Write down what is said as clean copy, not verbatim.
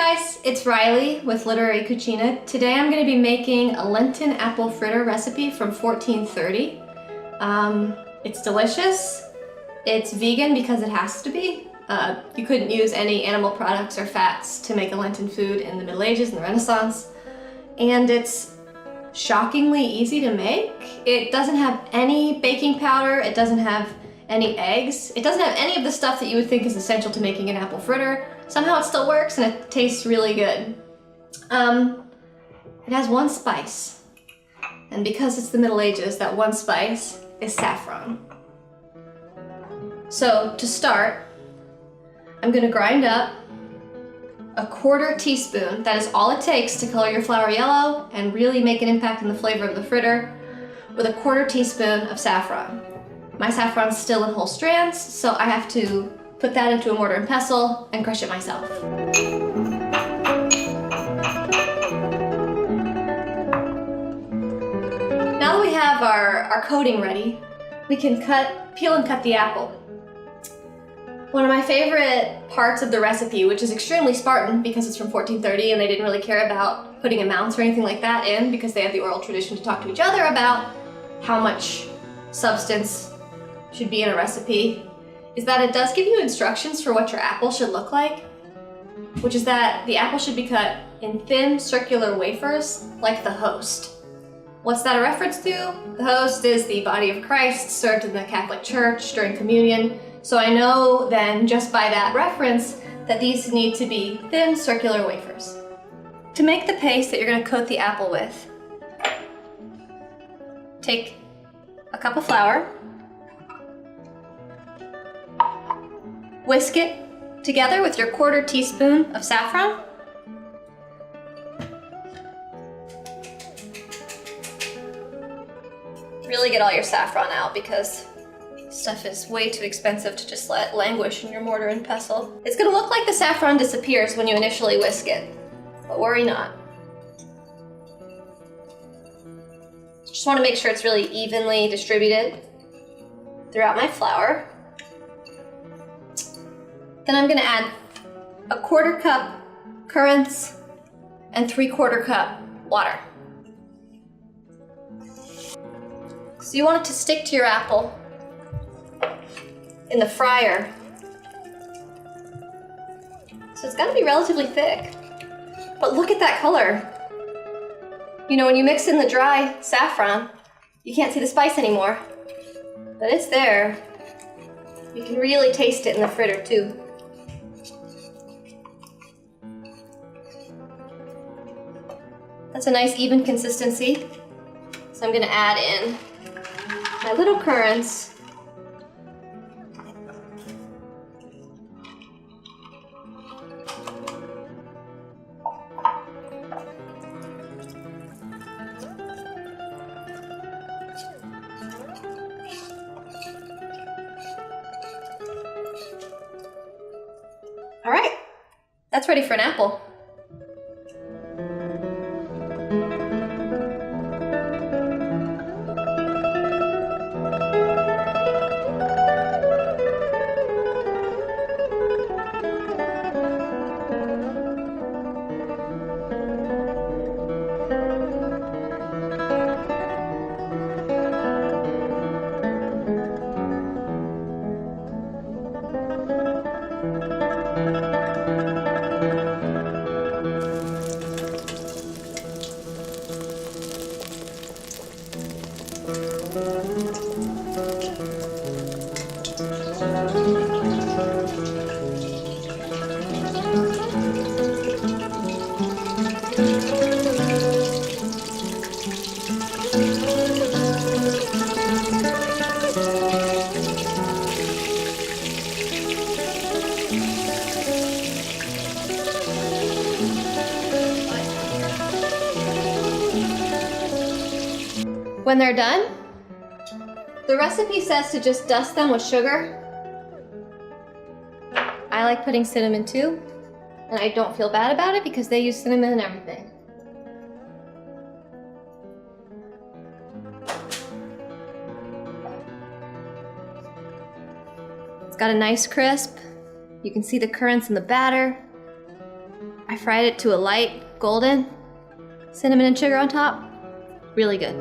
guys, it's Ryleigh with Literary Cucina. Today I'm going to be making a Lenten apple fritter recipe from 1430. It's delicious. It's vegan because it has to be. You couldn't use any animal products or fats to make a Lenten food in the Middle Ages and the Renaissance. And it's shockingly easy to make. It doesn't have any baking powder, it doesn't have any eggs, it doesn't have any of the stuff that you would think is essential to making an apple fritter. Somehow it still works and it tastes really good. It has one spice, and because it's the Middle Ages, that one spice is saffron. So to start, I'm going to grind up a 1/4 teaspoon, that is all it takes to color your flour yellow and really make an impact in the flavor of the fritter, with a 1/4 teaspoon of saffron. My saffron's still in whole strands, so I have to put that into a mortar and pestle and crush it myself. Now that we have our coating ready, we can peel and cut the apple. One of my favorite parts of the recipe, which is extremely Spartan because it's from 1430 and they didn't really care about putting amounts or anything like that in because they had the oral tradition to talk to each other about how much substance should be in a recipe, is that it does give you instructions for what your apple should look like, which is that the apple should be cut in thin circular wafers like the host. What's that a reference to? The host is the body of Christ served in the Catholic Church during communion. So I know then, just by that reference, that these need to be thin circular wafers. To make the paste that you're going to coat the apple with, take a cup of flour, whisk it together with your 1/4 teaspoon of saffron, really get all your saffron out because stuff is way too expensive to just let languish in your mortar and pestle. It's gonna look like the saffron disappears when you initially whisk it, but worry not. Just wanna make sure it's really evenly distributed throughout my flour. Then I'm gonna add a 1/4 cup currants and 3/4 cup water. So you want it to stick to your apple in the fryer. So it's gotta be relatively thick. But look at that color. You know, when you mix in the dry saffron, you can't see the spice anymore. But it's there. You can really taste it in the fritter too. That's a nice even consistency. So I'm gonna add in my little currants. All right, that's ready for an apple. When they're done, the recipe says to just dust them with sugar. I like putting cinnamon too, and I don't feel bad about it because they use cinnamon in everything. It's got a nice crisp. You can see the currants in the batter. I fried it to a light golden. Cinnamon and sugar on top. Really good.